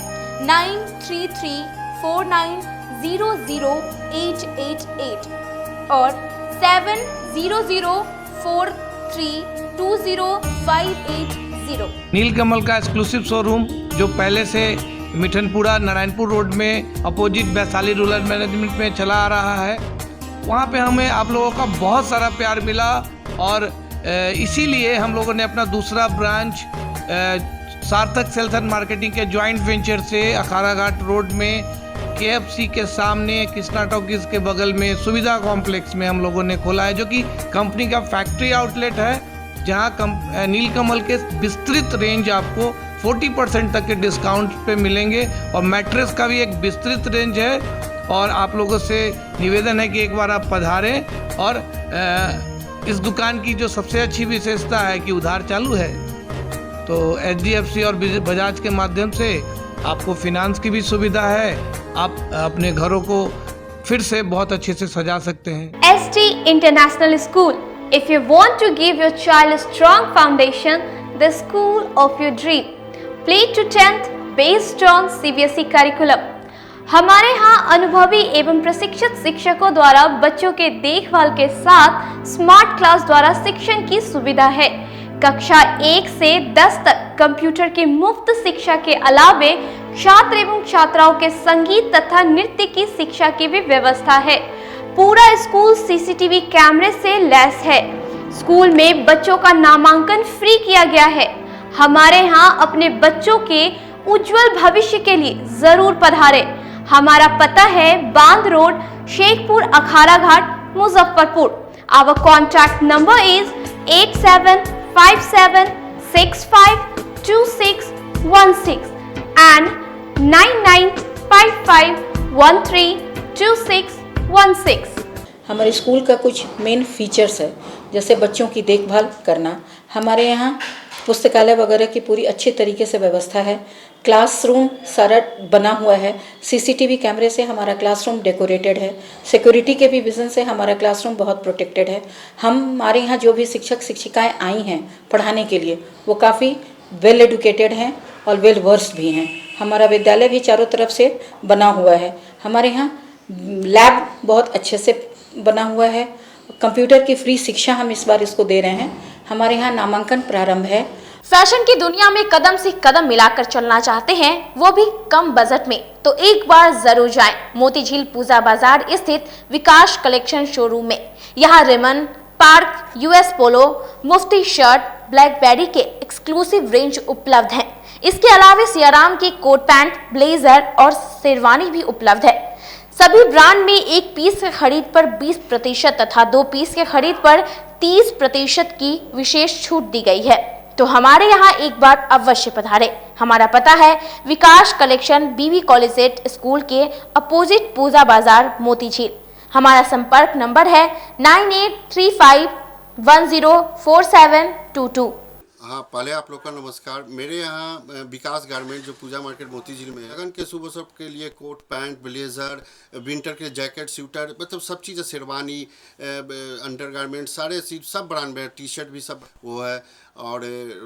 9334900888 और 7004320580।
नीलकमल का एक्सक्लूसिव शोरूम जो पहले से मिठनपुरा नारायणपुर रोड में अपोजिट वैशाली रूरल मैनेजमेंट में चला आ रहा है, वहाँ पे हमें आप लोगों का बहुत सारा प्यार मिला और इसीलिए हम लोगों ने अपना दूसरा ब्रांच सार्थक सेल्स एंड मार्केटिंग के जॉइंट वेंचर से अखाड़ा घाट रोड में KFC के सामने कृष्णा टॉकीज के बगल में सुविधा कॉम्प्लेक्स में हम लोगों ने खोला है, जो कि कंपनी का फैक्ट्री आउटलेट है, जहां नीलकमल के विस्तृत रेंज आपको 40% तक के डिस्काउंट पे मिलेंगे और मैट्रेस का भी एक विस्तृत रेंज है। और आप लोगों से निवेदन है कि एक बार आप पधारें। और इस दुकान की जो सबसे अच्छी विशेषता है कि उधार चालू है, तो HDFC और बजाज के माध्यम से आपको फिनांस की भी सुविधा है। आप अपने घरों को फिर से बहुत अच्छे से सजा सकते हैं।
ST International School. If you want to give your child a strong foundation, the school of your dream. Play to 10th based on CBSE curriculum. हमारे यहाँ अनुभवी एवं प्रशिक्षित शिक्षकों द्वारा बच्चों के देखभाल के साथ स्मार्ट क्लास द्वारा शिक्षण की सुविधा है। कक्षा 1 से 10 तक कंप्यूटर की मुफ्त शिक्षा के अलावे छात्र एवं छात्राओं के संगीत तथा नृत्य की शिक्षा की भी व्यवस्था है। पूरा स्कूल CCTV कैमरे से लैस है। स्कूल में बच्चों का नामांकन फ्री किया गया है। हमारे यहाँ अपने बच्चों के उज्जवल भविष्य के लिए जरूर पधारें। हमारा पता है बांध road, Shekhpur, Akhara Ghat, Muzaffarpur. Our contact number is 875765 9955132616 and 9955132616।
हमारे स्कूल का कुछ मेन फीचर्स है, जैसे बच्चों की देखभाल करना। हमारे यहाँ पुस्तकालय वगैरह की पूरी अच्छे तरीके से व्यवस्था है। क्लासरूम सारा बना हुआ है, सीसीटीवी कैमरे से हमारा क्लासरूम डेकोरेटेड है। सिक्योरिटी के भी विजन से हमारा क्लासरूम बहुत प्रोटेक्टेड है। हमारे यहाँ जो भी शिक्षक शिक्षिकाएं आई हैं पढ़ाने के लिए, वो काफ़ी वेल एडुकेटेड हैं और वेल वर्स्ड भी हैं। हमारा विद्यालय भी चारों तरफ से बना हुआ है। हमारे यहाँ लैब बहुत अच्छे से बना हुआ है। कंप्यूटर की फ्री शिक्षा हम इस बार इसको दे रहे हैं। हमारे यहाँ नामांकन प्रारंभ है।
फैशन की दुनिया में कदम से कदम मिलाकर चलना चाहते हैं, वो भी कम बजट में, तो एक बार जरूर जाएं मोतीझील पूजा बाजार स्थित विकास कलेक्शन शोरूम में। यहाँ रेमन, पार्क, यूएस पोलो, मुफ्ती शर्ट, ब्लैकबेरी के एक्सक्लूसिव रेंज उपलब्ध हैं। इसके अलावा सियाराम के कोट पैंट, ब्लेजर और शेरवानी भी उपलब्ध है। सभी ब्रांड में 1 पीस के खरीद पर 20% तथा 2 पीस के खरीद पर 30% की विशेष छूट दी गई है। तो हमारे यहाँ एक बार अवश्य पधारें। हमारा पता है विकास कलेक्शन, बीवी कॉलेजिएट स्कूल के अपोजिट पूजा बाजार, मोतीझील। हमारा संपर्क नंबर है 9835104722।
हाँ, पहले आप लोग का नमस्कार। मेरे यहाँ विकास गारमेंट जो पूजा मार्केट मोतीझील में है, लगन के शुभ अवसर के लिए कोट पैंट, ब्लेजर, विंटर के जैकेट, स्वेटर, मतलब सब चीज़, शेरवानी, अंडरगारमेंट, सारे चीज सब ब्रांड में, टी शर्ट भी सब वो है, और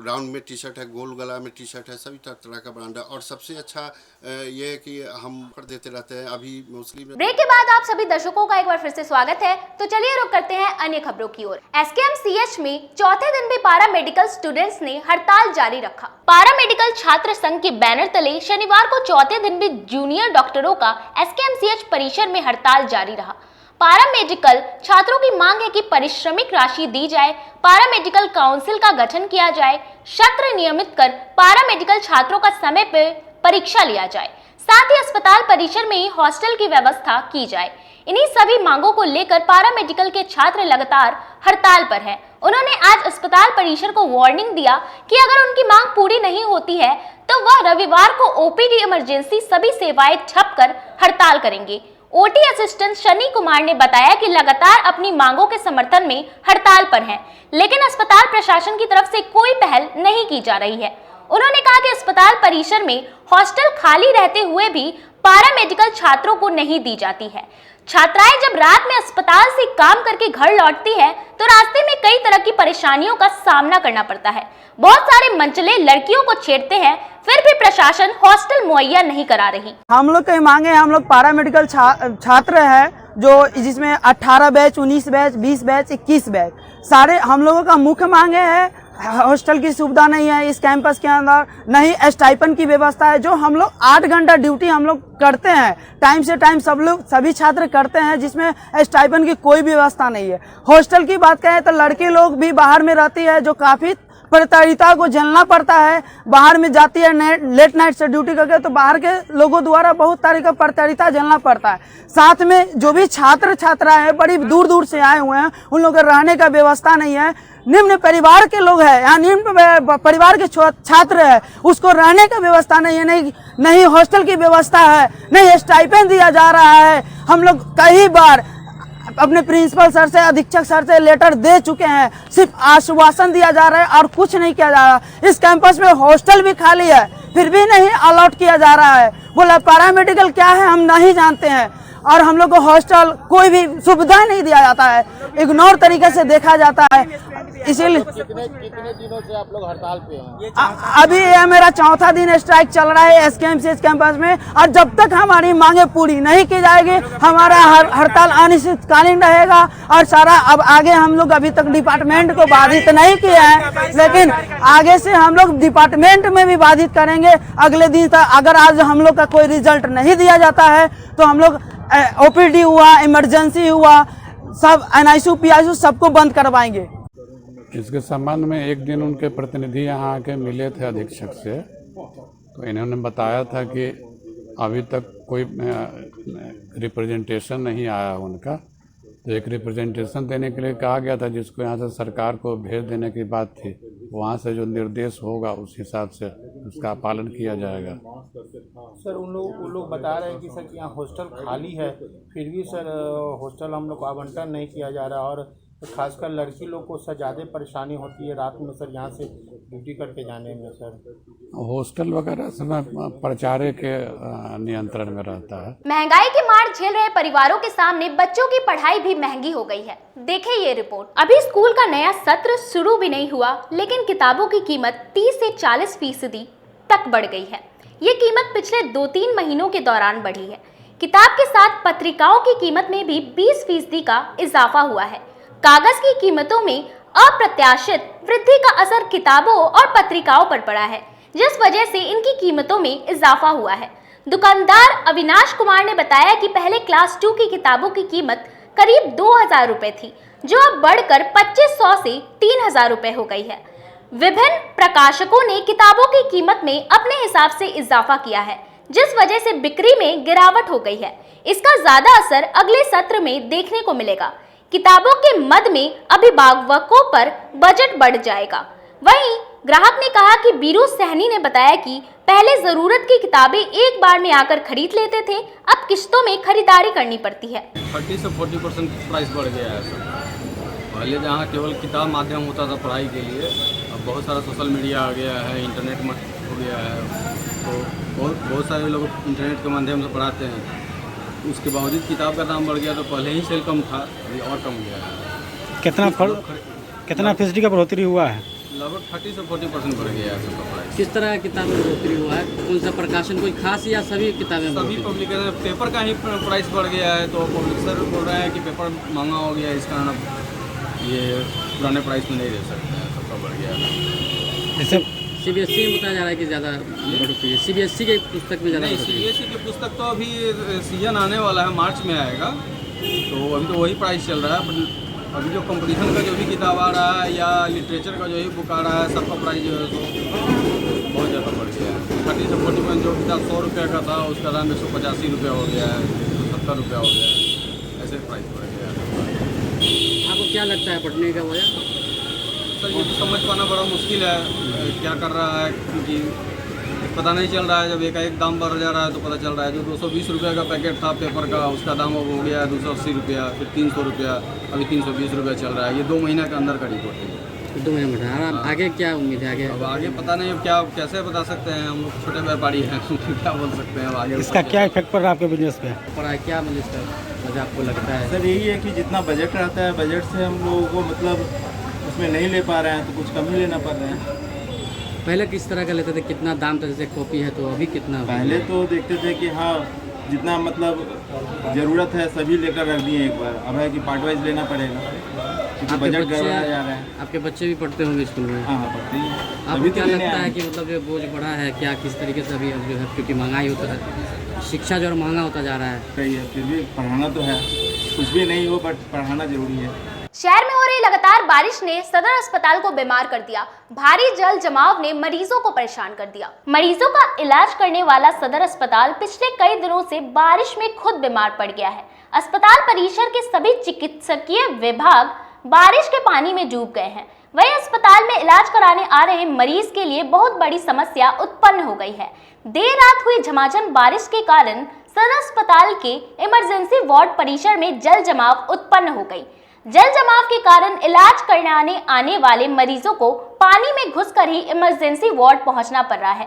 राउंड में टी शर्ट है, गोल गला में टी शर्ट है, सभी तरह का ब्रांड है। और सबसे अच्छा ये है कि हम कर देते रहते हैं अभी मोस्टली।
ब्रेक के बाद आप सभी दर्शकों का एक बार फिर से स्वागत है। तो चलिए रुक करते हैं अन्य खबरों की ओर। एसकेएमसीएच में चौथे दिन भी पारा मेडिकल स्टूडेंट्स ने हड़ताल जारी रखा। पारा मेडिकल छात्र संघ के बैनर तले शनिवार को चौथे दिन भी जूनियर डॉक्टरों का एसकेएमसीएच परिसर में हड़ताल जारी रहा। पारा मेडिकल छात्रों की मांग है कि पारिश्रमिक राशि दी जाए, पारा मेडिकल काउंसिल का गठन किया जाए, सत्र नियमित कर पारा मेडिकल छात्रों का समय पर परीक्षा लिया जाए, साथ ही अस्पताल परिसर में ही हॉस्टल की व्यवस्था की जाए। इन्हीं सभी मांगों को लेकर पारा मेडिकल के छात्र लगातार हड़ताल पर हैं। उन्होंने आज अस्पताल परिसर को वार्निंग दिया कि अगर उनकी मांग पूरी नहीं होती है तो वह रविवार को ओपीडी इमरजेंसी सभी सेवाएं ठप कर हड़ताल करेंगे। ओटी असिस्टेंट शनि कुमार ने बताया कि लगातार अपनी मांगों के समर्थन में हड़ताल पर हैं, लेकिन अस्पताल प्रशासन की तरफ से कोई पहल नहीं की जा रही है। उन्होंने कहा कि अस्पताल परिसर में हॉस्टल खाली रहते हुए भी पारा मेडिकल छात्रों को नहीं दी जाती है। छात्राएं जब रात में अस्पताल से काम करके घर लौटती है तो रास्ते में कई तरह की परेशानियों का सामना करना पड़ता है। बहुत सारे मंचले लड़कियों को छेड़ते हैं, फिर भी प्रशासन हॉस्टल मुहैया नहीं करा रही।
हम लोग के मांगे, हम लोग पारा मेडिकल छात्र है जो जिसमें 18 बैच, 19 बैच, 20 बैच, 21 बैच, सारे हम लोगों का मुख्य मांगे है। हॉस्टल की सुविधा नहीं है इस कैंपस के अंदर, नहीं स्टाइपेंड की व्यवस्था है। जो हम लोग 8 घंटा ड्यूटी हम लोग करते हैं, टाइम से टाइम सभी छात्र करते हैं, जिसमें स्टाइपेंड की कोई व्यवस्था नहीं है। हॉस्टल की बात करें तो लड़की लोग भी बाहर में रहती है, जो काफी प्रताड़िता को झेलना पड़ता है। बाहर में जाती है लेट नाइट से ड्यूटी करके, तो बाहर के लोगों द्वारा बहुत तरह का प्रताड़िता झेलना पड़ता है। साथ में जो भी छात्र छात्रा है बड़ी दूर दूर से आए हुए हैं, उन लोगों के रहने का व्यवस्था नहीं है। निम्न परिवार के लोग हैं, यहाँ निम्न परिवार के छात्र है, उसको रहने का व्यवस्था नहीं है, नहीं हॉस्टल की व्यवस्था है, नहीं स्टाइपेंड दिया जा रहा है। हम लोग कई बार अपने प्रिंसिपल सर से, अधीक्षक सर से लेटर दे चुके हैं, सिर्फ आश्वासन दिया जा रहा है और कुछ नहीं किया जा रहा। इस कैंपस में हॉस्टल भी खाली है, फिर भी नहीं अलॉट किया जा रहा है। बोला पैरामेडिकल क्या है हम नहीं जानते हैं, और हम लोग को हॉस्टल कोई भी सुविधा नहीं दिया जाता है, इग्नोर तरीके से देखा जाता है। इसीलिए
कितने दिनों से आप लोग हड़ताल पे हैं?
अभी यह मेरा चौथा दिन स्ट्राइक चल रहा है एसकेएमसीएच कैंपस में, और जब तक हमारी मांगे पूरी नहीं की जाएगी हमारा हड़ताल अनिश्चितकालीन रहेगा। और सारा अब आगे हम लोग अभी तक डिपार्टमेंट को बाधित नहीं किया है, लेकिन आगे से हम लोग डिपार्टमेंट में भी बाधित करेंगे। अगले दिन तक अगर आज हम लोग का कोई रिजल्ट नहीं दिया जाता है तो हम लोग ओपीडी हुआ, इमरजेंसी हुआ, सब एनआईसीयू पीआईसीयू सबको बंद करवाएंगे।
इसके संबंध में एक दिन उनके प्रतिनिधि यहाँ आके मिले थे अधीक्षक से, तो इन्होंने बताया था कि अभी तक कोई रिप्रेजेंटेशन नहीं आया उनका, तो एक रिप्रेजेंटेशन देने के लिए कहा गया था, जिसको यहाँ से सरकार को भेज देने की बात थी। वहाँ से जो निर्देश होगा उस हिसाब से उसका पालन किया जाएगा।
सर उन लोग बता रहे हैं कि सर कि यहाँ हॉस्टल खाली है, फिर भी सर हॉस्टल हम लोग को आवंटन नहीं किया जा रहा, और खासकर लड़की लोग को सर ज़्यादा परेशानी होती है रात में सर यहाँ से ड्यूटी करके जाने में। सर
हॉस्टल वगैरह समय प्राचार्य के नियंत्रण में रहता है।
महंगाई की मार झेल रहे परिवारों के सामने बच्चों की पढ़ाई भी महंगी हो गई है। देखिए ये रिपोर्ट। अभी स्कूल का नया सत्र शुरू भी नहीं हुआ, लेकिन किताबों की कीमत 30 से 40% तक बढ़ गई है। ये कीमत पिछले 2-3 महीनों के दौरान बढ़ी है। किताब के साथ पत्रिकाओं की कीमत में भी 20% का इजाफा हुआ है। कागज की कीमतों में अप्रत्याशित वृद्धि का असर किताबों और पत्रिकाओं पर पड़ा है, जिस वजह से इनकी कीमतों में इजाफा हुआ है। दुकानदार अविनाश कुमार ने बताया कि पहले क्लास 2 की किताबों की कीमत करीब 2000 रुपए थी, जो अब बढ़कर 2500 से 3000 रुपए हो गई है। विभिन्न प्रकाशकों ने किताबों की कीमत में अपने हिसाब से इजाफा किया है, जिस वजह से बिक्री में गिरावट हो गई है। इसका ज्यादा असर अगले सत्र में देखने को मिलेगा। किताबों के मद में अभिभावकों पर बजट बढ़ जाएगा। वहीं ग्राहक ने कहा कि बीरू सहनी ने बताया कि पहले जरूरत की किताबें एक बार में आकर खरीद लेते थे, अब किस्तों में खरीदारी करनी पड़ती है।
30 से 40% प्राइस बढ़ गया है सर। पहले जहाँ केवल किताब माध्यम होता था पढ़ाई के लिए, अब बहुत सारा सोशल मीडिया आ गया है, इंटरनेट हो गया है, तो बहुत सारे लोग इंटरनेट के माध्यम से पढ़ाते हैं। उसके बावजूद किताब का दाम बढ़ गया, तो पहले ही सेल कम था, अभी और कम गया है।
कितना फीसदी का बढ़ोतरी हुआ है?
लगभग 30 से 40% बढ़ गया है सबका प्राइस।
किस तरह की किताब में बढ़ोतरी हुआ है? कौन सा प्रकाशन कोई खास या सभी किताबें?
सभी पब्लिकेशन पेपर का ही प्राइस बढ़ गया है, तो पब्लिशर बोल रहे हैं कि पेपर महंगा हो गया है, इस कारण ये पुराने प्राइस में नहीं दे सकते हैं, सबका बढ़ गया है।
जैसे CBSE में बताया जा रहा है कि ज़्यादा बढ़ोतरी है। CBSE के पुस्तक में ज़्यादा
नहीं, CBSE की पुस्तक तो अभी सीजन आने वाला है, मार्च में आएगा, तो अभी तो वही प्राइस चल रहा है। अभी जो कंपटीशन का जो भी किताब आ रहा है या लिटरेचर का जो भी बुक आ रहा है, सबका प्राइस जो है तो बहुत ज़्यादा बढ़ गया है। 30 से 40% जो किताब 100 रुपये का था, उसका दाम 185 रुपये हो गया है, 170 रुपये हो गया है, ऐसे प्राइस बढ़ गया है।
आपको क्या लगता है बढ़ने का वजह?
सर ये तो समझ पाना बड़ा मुश्किल है, क्या कर रहा है, क्योंकि पता नहीं चल रहा है। जब एक दाम बढ़ जा रहा है तो पता चल रहा है। जो 220 रुपये का पैकेट था पेपर का, उसका दाम अब हो गया है 280 रुपया, फिर 300 रुपया, अभी 320 रुपया चल रहा है। ये 2 महीने के अंदर का रिपोर्ट है।
2 महीने में अब आगे क्या उम्मीद है? आगे
अब आगे पता नहीं, अब क्या कैसे बता सकते हैं, हम लोग छोटे व्यापारी हैं क्या बोल सकते हैं अब आगे।
इसका क्या इफेक्ट पड़ रहा है आपके बिजनेस पे?
पड़ा है क्या मतलब इसका वजह आपको लगता है?
सर यही है कि जितना बजट रहता है, बजट से हम लोगों को मतलब उसमें नहीं ले पा रहे हैं, तो कुछ कम ही लेना पड़ रहा है।
पहले किस तरह का लेते थे? कितना दाम था? जैसे कॉपी है तो अभी कितना?
पहले तो देखते थे कि हाँ जितना मतलब ज़रूरत है सभी लेकर रख दिए एक बार, अब है कि पार्ट वाइज लेना पड़ेगा, क्योंकि बजट गड़बड़ा जा रहा है।
आपके बच्चे भी पढ़ते होंगे स्कूल में?
हाँ पढ़ते हैं।
आपको क्या लगता है कि मतलब जो बोझ बढ़ा है, क्या किस तरीके से अभी जो है, क्योंकि महंगाई होता है, शिक्षा जो है महंगा होता जा रहा है?
सही है, फिर भी पढ़ाना तो है, कुछ भी नहीं हो बट पढ़ाना जरूरी है।
शहर में हो रही लगातार बारिश ने सदर अस्पताल को बीमार कर दिया। भारी जल जमाव ने मरीजों को परेशान कर दिया। मरीजों का इलाज करने वाला सदर अस्पताल पिछले कई दिनों से बारिश में खुद बीमार पड़ गया है। अस्पताल परिसर के सभी चिकित्सकीय विभाग बारिश के पानी में डूब गए हैं। वहीं अस्पताल में इलाज कराने आ रहे मरीज के लिए बहुत बड़ी समस्या उत्पन्न हो गई है। देर रात हुई झमाझम बारिश के कारण सदर अस्पताल के इमरजेंसी वार्ड परिसर में जल जमाव उत्पन्न हो गई। जल जमाव के कारण इलाज कराने आने वाले मरीजों को पानी में घुसकर ही इमरजेंसी वार्ड पहुंचना पड़ रहा है।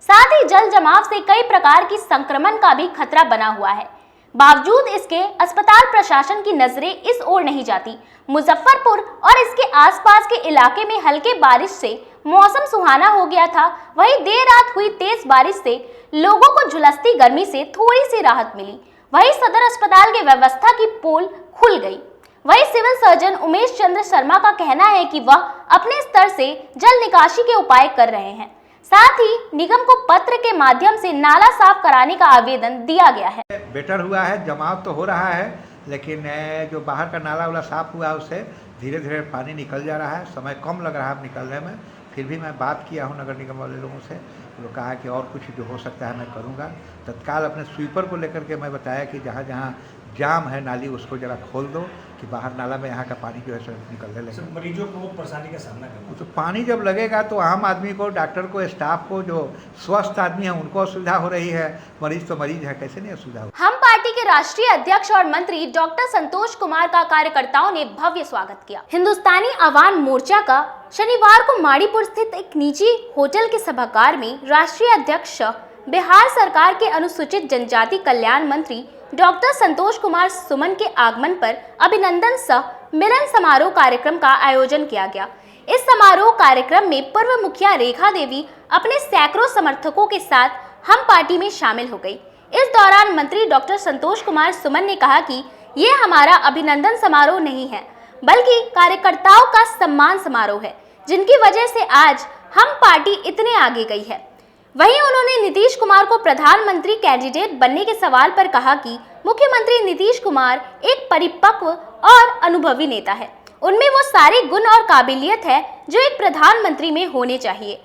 साथ ही जल जमाव से कई प्रकार की संक्रमण का भी खतरा बना हुआ है। बावजूद इसके अस्पताल प्रशासन की नजरें इस ओर नहीं जाती। मुजफ्फरपुर और इसके आसपास के इलाके में हल्के बारिश से मौसम सुहाना हो गया था। वहीं देर रात हुई तेज बारिश से लोगों को झुलसती गर्मी से थोड़ी सी राहत मिली। वहीं सदर अस्पताल की व्यवस्था की पोल खुल गई। वहीं सिविल सर्जन उमेश चंद्र शर्मा का कहना है कि वह अपने स्तर से जल निकासी के उपाय कर रहे हैं। साथ ही निगम को पत्र के माध्यम से नाला साफ कराने का आवेदन दिया गया है।
बेटर हुआ है, जमाव तो हो रहा है, लेकिन जो बाहर का नाला वाला साफ हुआ है उससे धीरे धीरे पानी निकल जा रहा है। समय कम लग रहा है निकलने में। फिर भी मैं बात किया हूँ नगर निगम वाले लोगों से, तो कहा कि और कुछ जो हो सकता है मैं करूँगा। तत्काल अपने स्वीपर को लेकर के मैं बताया कि जहाँ जहाँ जाम है नाली उसको ज़रा खोल दो, कि बाहर नाला में यहाँ का पानी जो है सो निकलने लगे।
मरीजों को परेशानी का सामना करना,
तो पानी जब लगेगा तो आम आदमी को, डॉक्टर को, स्टाफ को, जो स्वस्थ आदमी है उनको असुविधा हो रही है। मरीज तो मरीज है, कैसे नहीं असुविधा हो।
हम पार्टी के राष्ट्रीय अध्यक्ष और मंत्री डॉक्टर संतोष कुमार का कार्यकर्ताओं ने भव्य स्वागत किया। हिंदुस्तानी आवाम मोर्चा का शनिवार को माड़ीपुर स्थित एक निजी होटल के सभागार में राष्ट्रीय अध्यक्ष बिहार सरकार के अनुसूचित जनजाति कल्याण मंत्री डॉक्टर संतोष कुमार सुमन के आगमन पर अभिनंदन सह मिलन समारोह कार्यक्रम का आयोजन किया गया। इस समारोह कार्यक्रम में पूर्व मुखिया रेखा देवी अपने सैकड़ों समर्थकों के साथ हम पार्टी में शामिल हो गई। इस दौरान मंत्री डॉक्टर संतोष कुमार सुमन ने कहा कि ये हमारा अभिनंदन समारोह नहीं है, बल्कि कार्यकर्ताओं का सम्मान समारोह है, जिनकी वजह से आज हम पार्टी इतने आगे गई है। वहीं उन्होंने नीतीश कुमार को प्रधानमंत्री कैंडिडेट बनने के सवाल पर कहा कि मुख्यमंत्री नीतीश कुमार एक परिपक्व और अनुभवी नेता है। उनमें वो सारे गुण और काबिलियत है जो एक प्रधानमंत्री में होने चाहिए।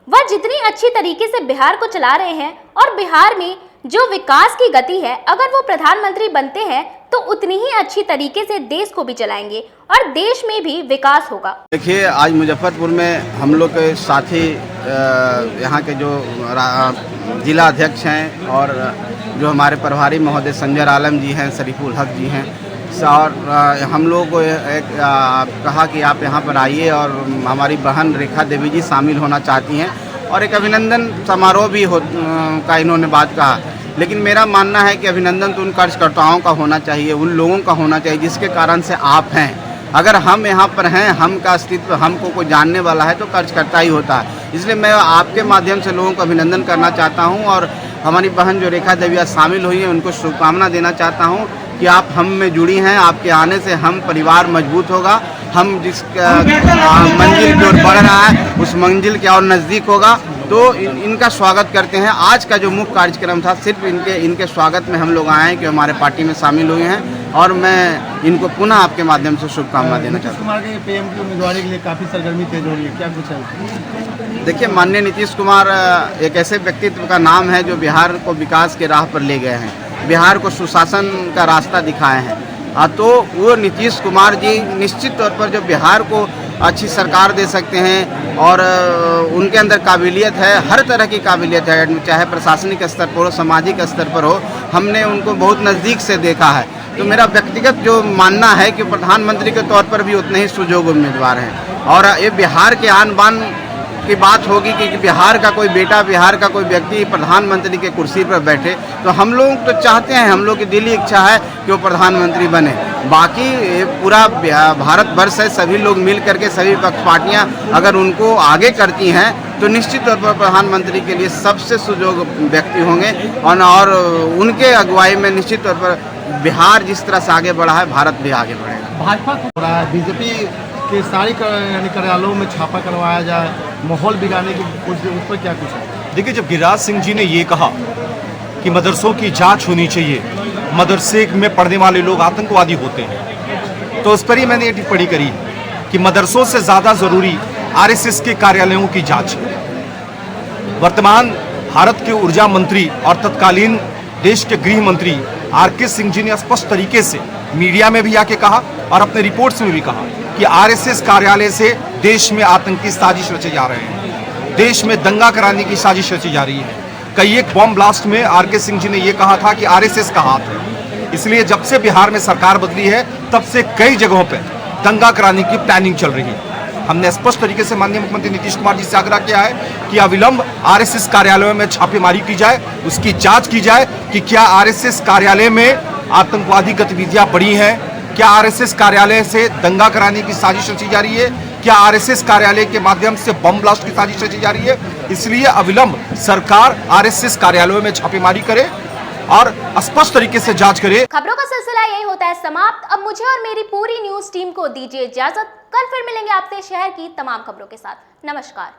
वह जितनी अच्छी तरीके से बिहार को चला रहे हैं और बिहार में जो विकास की गति है, अगर वो प्रधानमंत्री बनते हैं तो उतनी ही अच्छी तरीके से देश को भी चलाएंगे और देश में भी विकास होगा।
देखिए, आज मुजफ्फरपुर में हम लोग के साथी यहाँ के जो जिला अध्यक्ष हैं और जो हमारे प्रभारी महोदय संजय आलम जी हैं, शरीफुल हक जी हैं, और हम लोग को कहा कि आप यहाँ पर आइए, और हमारी बहन रेखा देवी जी शामिल होना चाहती हैं और एक अभिनंदन समारोह भी का इन्होंने बात कहा। लेकिन मेरा मानना है कि अभिनंदन तो उन कार्यकर्ताओं का होना चाहिए, उन लोगों का होना चाहिए जिसके कारण से आप हैं। अगर हम यहाँ पर हैं, हम का अस्तित्व हमको कोई जानने वाला है तो कार्यकर्ता ही होता है। इसलिए मैं आपके माध्यम से लोगों को अभिनंदन करना चाहता हूँ और हमारी बहन जो रेखा देवी आज शामिल हुई है उनको शुभकामना देना चाहता हूँ कि आप हम में जुड़ी हैं। आपके आने से हम परिवार मजबूत होगा, हम जिस मंजिल की ओर बढ़ रहा है उस मंजिल के और नज़दीक होगा। तो इनका स्वागत करते हैं। आज का जो मुख्य कार्यक्रम था सिर्फ इनके स्वागत में हम लोग आए हैं कि हमारे पार्टी में शामिल हुए हैं, और मैं इनको पुनः आपके माध्यम से शुभकामना देना चाहता हूँ।
कुमार के पीएम की उम्मीदवारी के लिए काफ़ी सरगर्मी तेज हो रही है, क्या कुछ है?
देखिए, माननीय नीतीश कुमार एक ऐसे व्यक्तित्व का नाम है जो बिहार को विकास के राह पर ले गए हैं, बिहार को सुशासन का रास्ता दिखाए हैं। तो वो नीतीश कुमार जी निश्चित तौर पर जो बिहार को अच्छी सरकार दे सकते हैं, और उनके अंदर काबिलियत है, हर तरह की काबिलियत है, चाहे प्रशासनिक स्तर पर हो, सामाजिक स्तर पर हो। हमने उनको बहुत नज़दीक से देखा है। तो मेरा व्यक्तिगत जो मानना है कि प्रधानमंत्री के तौर पर भी उतने ही सुयोग्य उम्मीदवार हैं। और ये बिहार के आन बान की बात होगी कि बिहार का कोई बेटा, बिहार का कोई व्यक्ति प्रधानमंत्री के कुर्सी पर बैठे, तो हम लोग तो चाहते हैं, हम लोग की दिली इच्छा है कि वो प्रधानमंत्री बने। बाकी पूरा भारतवर्ष है, सभी लोग मिल करके सभी पक्ष पार्टियां अगर उनको आगे करती हैं तो निश्चित तौर पर प्रधानमंत्री के लिए सबसे सुयोग्य व्यक्ति होंगे, और उनके अगुवाई में निश्चित तौर पर बिहार जिस तरह से आगे बढ़ा है, भारत भी आगे बढ़ेगा।
भाजपा को रहा है बीजेपी के सारी कार्यालयों में छापा करवाया जाए, माहौल बिगाड़ने की कोशिश, उस पर क्या कुछ है?
देखिए, जब गिरिराज सिंह जी ने ये कहा कि मदरसों की जांच होनी चाहिए, मदरसे में पढ़ने वाले लोग आतंकवादी होते हैं, तो उस पर ही मैंने ये टिप्पणी करी कि मदरसों से ज़्यादा ज़रूरी आरएसएस के कार्यालयों की जांच है। वर्तमान भारत के ऊर्जा मंत्री और तत्कालीन देश के गृह मंत्री आरके सिंह जी ने स्पष्ट तरीके से मीडिया में भी आके कहा और अपने रिपोर्ट्स में भी कहा कि आरएसएस कार्यालय से देश में आतंकी साजिश रचे जा रहे हैं, देश में दंगा कराने की साजिश रची जा रही है। कई एक बॉम्ब ब्लास्ट में आरके सिंह जी ने यह कहा था कि आरएसएस का हाथ है। इसलिए जब से बिहार में सरकार बदली है तब से कई जगहों पर दंगा कराने की प्लानिंग चल रही है। हमने स्पष्ट तरीके से माननीय मुख्यमंत्री नीतीश कुमार जी से आग्रह किया है कि अविलंब आरएसएस कार्यालयों में छापेमारी की जाए, उसकी जांच की जाए कि क्या आरएसएस कार्यालय में आतंकवादी गतिविधियां बढ़ी हैं, क्या आरएसएस कार्यालय से दंगा कराने की साजिश रची जा रही है, क्या आरएसएस कार्यालय के माध्यम से बम ब्लास्ट की साजिश रची जा रही है। इसलिए अविलंब सरकार आरएसएस कार्यालयों में छापेमारी करे और स्पष्ट तरीके से जांच करे।
खबरों का सिलसिला यही होता है समाप्त। अब मुझे और मेरी पूरी न्यूज टीम को दीजिए इजाजत। कल फिर मिलेंगे आपसे शहर की तमाम खबरों के साथ। नमस्कार।